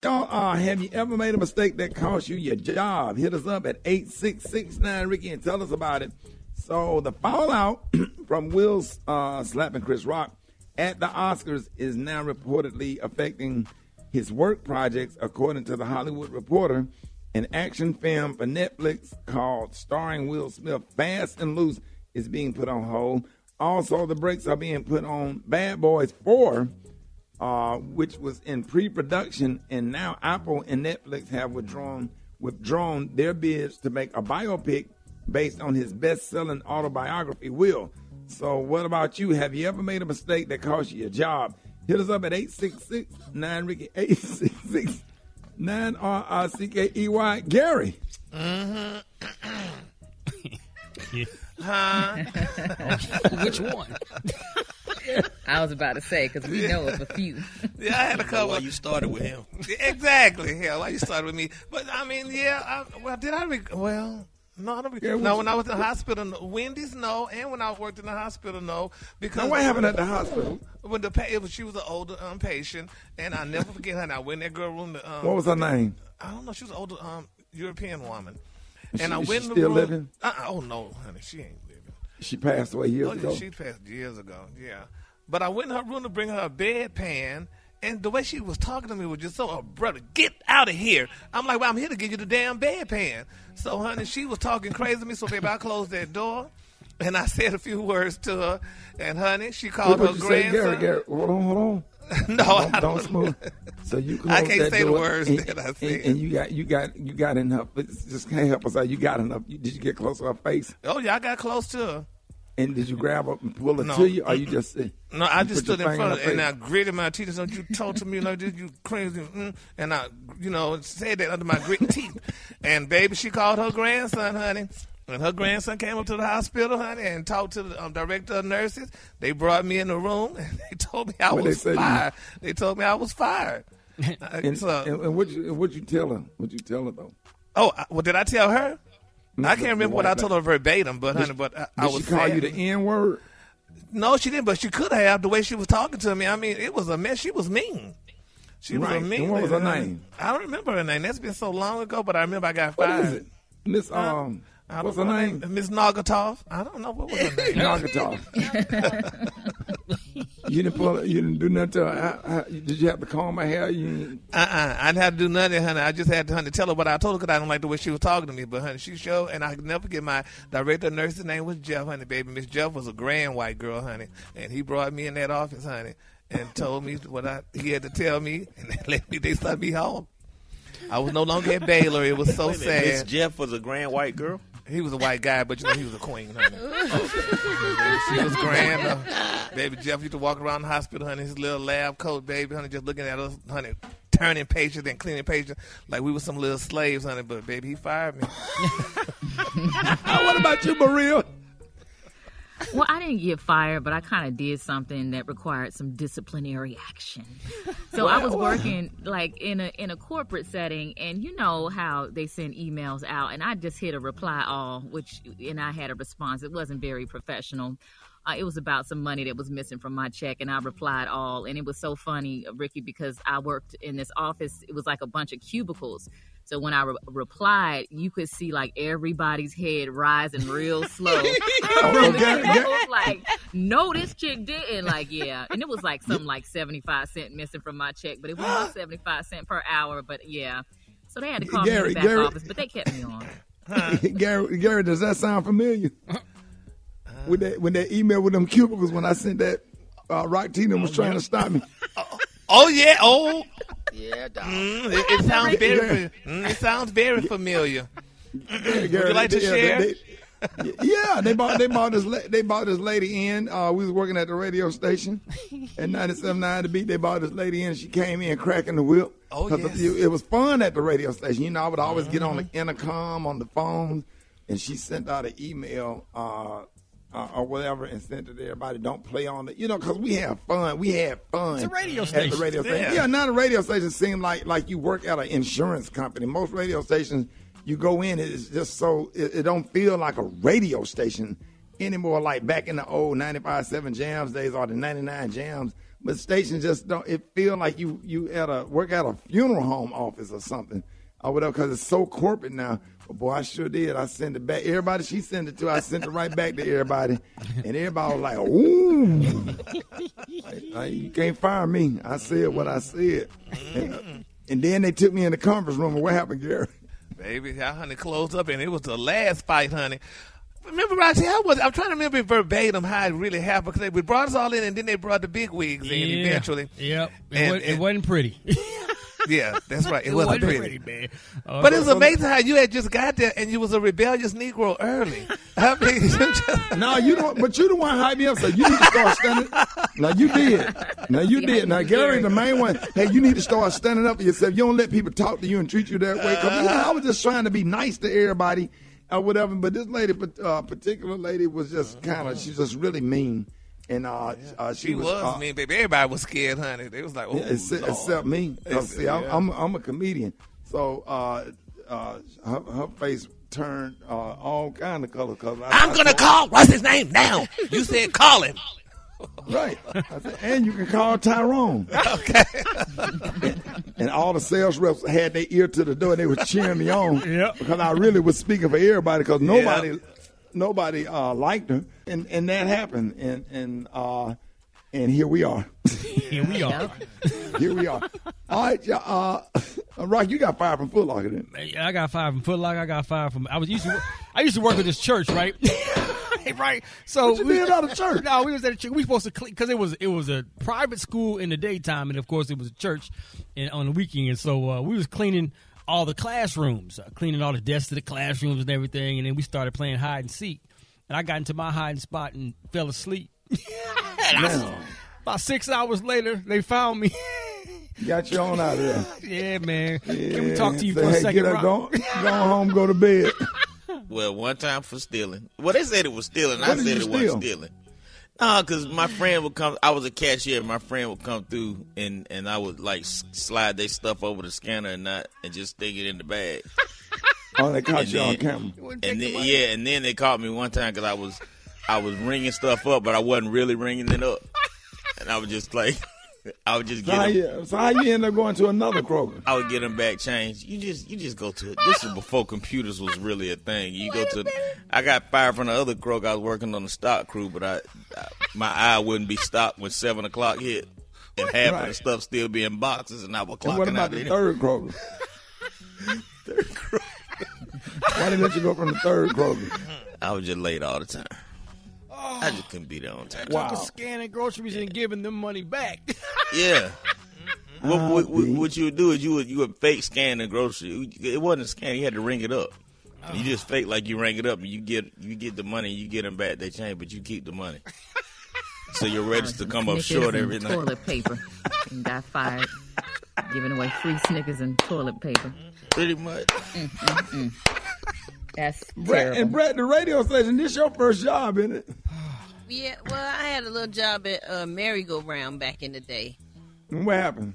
Y'all, have you ever made a mistake that cost you your job? Hit us up at 866-9-RICKY and tell us about it. So the fallout from Will slapping Chris Rock at the Oscars is now reportedly affecting his work projects, according to The Hollywood Reporter. An action film for Netflix called starring Will Smith, Fast and Loose, is being put on hold. Also, the brakes are being put on Bad Boys 4, which was in pre-production, and now Apple and Netflix have withdrawn their bids to make a biopic based on his best-selling autobiography, Will. So what about you? Have you ever made a mistake that cost you your job? Hit us up at 866-9-RICKY, 866-9-RICKEY. Gary. Which one? I was about to say, because we know of a few. Yeah, I had a couple. Why you started with him? Exactly. Yeah, why you started with me? But, I mean, yeah, did I? No, I don't. No, when I was in the hospital, Wendy's, no, and when I worked in the hospital, no. Because what happened at the hospital? When she was an older patient, and I never forget her. And I went in that girl room. What was her name? I don't know. She was an older European woman. And I went in the still room. Living? Oh no, honey, she ain't living. She passed away years ago. She passed years ago. Yeah, but I went in her room to bring her a bedpan. And the way she was talking to me was just so abrupt. Get out of here. I'm like, well, I'm here to give you the damn bedpan. So, honey, she was talking crazy to me. So, baby, I closed that door. And I said a few words to her. And, honey, she called her grandson. Gary, hold on. No, don't smooth. So you closed I can't that say door, the words that I said. And you got enough. Just can't help us out. You got enough. Did you get close to her face? Oh, yeah, I got close to her. And did you grab her and pull her to you, or you just sit? No, I just stood in front of her, and I gritted my teeth. So you talk to me like this, you crazy. And I, said that under my gritted teeth. And, baby, she called her grandson, honey. And her grandson came up to the hospital, honey, and talked to the director of nurses. They brought me in the room, and they told me I was fired. They told me I was fired. And what'd you tell her? What'd you tell her, though? Oh, well, did I tell her? I can't remember what I told her verbatim, but honey, I was. Did she call you the N-word? No, she didn't, but she could have. The way she was talking to me, I mean, it was a mess. She was mean. She was a mean. And what was her name? I don't remember her name. That's been so long ago, but I remember I got What fired. is it? Miss what's her name? Miss Nagatov. I don't know what was her name. Nagatov. You didn't do nothing to her. Did you have to comb her hair? I didn't have to do nothing, honey. I just had to tell her what I told her because I don't like the way she was talking to me. But, honey, she showed, and I could never forget my director of nurse's name was Jeff, honey, baby. Miss Jeff was a grand white girl, honey. And he brought me in that office, honey, and told me what he had to tell me, and they sent me home. I was no longer at Baylor. It was so sad. Miss Jeff was a grand white girl? He was a white guy, but he was a queen, honey. She was grand. Baby Jeff used to walk around the hospital, honey, his little lab coat, baby, honey, just looking at us, honey, turning patients and cleaning patients like we were some little slaves, honey. But, baby, he fired me. What about you, Maria? Well, I didn't get fired, but I kind of did something that required some disciplinary action. So I was working like in a corporate setting, and you know how they send emails out, and I just hit a reply all, and I had a response. It wasn't very professional. It was about some money that was missing from my check, and I replied all. And it was so funny, Ricky, because I worked in this office. It was like a bunch of cubicles. So when I replied, you could see like everybody's head rising real slow. I was like, no, this chick didn't. Like, yeah. And it was like something like 75 cents missing from my check, but it was 75 cents per hour. But yeah. So they had to call me in the back office, but they kept me on. Gary, does that sound familiar? With that email with them cubicles when I sent that, Rock Tina was trying to stop me. Oh, yeah. Oh. Yeah, dog. It sounds very familiar. Would you like to share? They bought this lady in. We was working at the radio station at 97.9 The Beat. They bought this lady in. She came in cracking the whip. Oh, yes. It was fun at the radio station. You know, I would always get on the intercom on the phone, and she sent out an email or whatever and sent it to everybody. Don't play on it, because we have fun. We had fun. It's a radio station. At the radio station. Yeah, not a radio station. Seemed like you work at an insurance company. Most radio stations, you go in, it's just so it don't feel like a radio station anymore. Like back in the old 95.7 Jams days or the 99 Jams, but stations just don't. It feel like you work at a funeral home office or something, or whatever, because it's so corporate now. But boy, I sure did. I sent it back. Everybody she sent it to, I sent it right back to everybody, and everybody was like, "Ooh, you can't fire me." I said what I said, and then they took me in the conference room. And what happened, Gary? Baby, that honey closed up, and it was the last fight, honey. Remember, Roxy, I'm trying to remember verbatim how it really happened, because they brought us all in, and then they brought the big wigs in eventually. Yep. It wasn't pretty. Yeah, that's right. It wasn't pretty. Man. But it was amazing how you had just got there, and you was a rebellious Negro early. I mean, no, you don't. But you the one hyped me up. So you need to start standing. Now you did. Now Gary, the main one. Hey, you need to start standing up for yourself. You don't let people talk to you and treat you that way. Because I was just trying to be nice to everybody or whatever. But this lady, particular lady, was just she's just really mean. And she was mean, baby. Everybody was scared, honey. They was like, "Oh, except me." See, I'm a comedian, so her face turned all kind of colors. I'm gonna call. What's his name now? You said call him. Right. I said, and you can call Tyrone. Okay. And all the sales reps had their ear to the door, and they were cheering me on because I really was speaking for everybody, because nobody liked her, and that happened, and here we are. Here we are. Here we are. All right, Rock, you got fired from Foot Locker, didn't you? I got fired from Foot Locker. I got fired from. I used to work at this church, right? Right. So what you did out of church? No, we was at a church. We supposed to clean, because it was a private school in the daytime, and of course it was a church on the weekend. So we was cleaning all the classrooms, cleaning all the desks of the classrooms and everything, and then we started playing hide and seek. And I got into my hiding spot and fell asleep. About 6 hours later, they found me. Got you on out of there. Yeah, man. Yeah. Can we talk to you for a second, get up, go home, go to bed. Well, one time for stealing. Well, they said it was stealing. I said it wasn't stealing. No, because my friend would come. I was a cashier. My friend would come through, and I would like slide their stuff over the scanner and just stick it in the bag. Oh, they caught you on camera. And then they caught me one time because I was ringing stuff up, but I wasn't really ringing it up, and I was just like. I would just get them. So how you end up going to another Kroger? I would get them back changed. You just go to it. This was before computers was really a thing. You go to. I got fired from the other Kroger. I was working on the stock crew, but my eye wouldn't be stopped when 7 o'clock hit, and half of the stuff still be in boxes, and I was clocking out. And what about the third Kroger? Third Kroger. Why didn't you go from the third Kroger? I was just late all the time. I just couldn't be there on time. Wow. Scanning groceries and giving them money back. Yeah. What you would do is you would fake scan the grocery. It wasn't a scan. You had to ring it up. You just fake like you ring it up, and you get the money. You get them back. They change, but you keep the money. So your register come up short every night. Toilet paper. And got fired. Giving away free Snickers and toilet paper. Pretty much. That's terrible. And Brett, the radio station, this your first job, isn't it? Yeah, well, I had a little job at Merry-Go-Round back in the day. And what happened?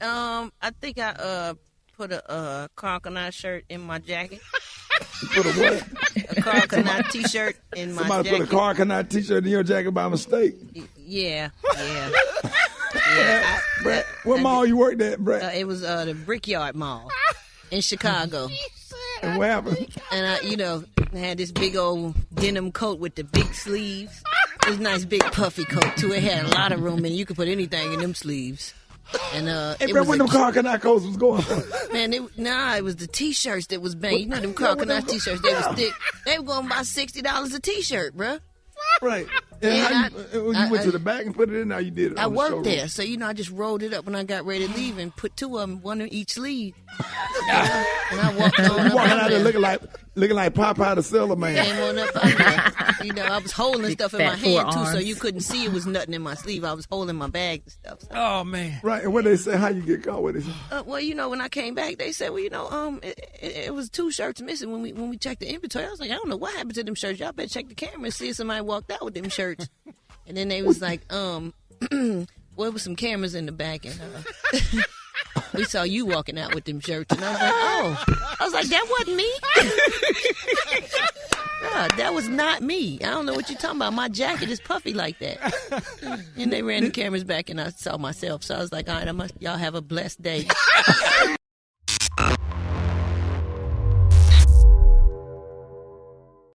I think I put a Carcanine shirt in my jacket. You put a what? A Carcanine T-shirt in my Somebody jacket. put a Carcanine T-shirt in your jacket by mistake. Yeah. Brett, what mall you worked at, Brett? It was the Brickyard Mall in Chicago. And what happened? And I had this big old denim coat with the big sleeves. It was a nice big puffy coat too. It had a lot of room, and you could put anything in them sleeves. And hey, Brett, when them Carcanine coats was going for? Man, it was the T-shirts that was banging. You know them Carcanine T-shirts? They was thick. They were going about $60 a T-shirt, bruh. Right. And you went to the back and put it in, or you did it? I worked there, so I just rolled it up when I got ready to leave and put two of them, one in each sleeve. And I walked on. You walking out there looking like Popeye the Sailor Man. Came on up out there. I was holding stuff in my hand too, so you couldn't see it was nothing in my sleeve. I was holding my bag and stuff. So. Oh man! Right. And what they say? How you get caught with it? Well, when I came back, they said, it was 2 shirts missing when we checked the inventory. I was like, I don't know what happened to them shirts. Y'all better check the camera and see if somebody walked out with them shirts. And then they was like, well, it was some cameras in the back, and we saw you walking out with them shirts. And I was like, that wasn't me. That was not me. I don't know what you're talking about. My jacket is puffy like that. And they ran the cameras back, and I saw myself. So I was like, all right, y'all have a blessed day.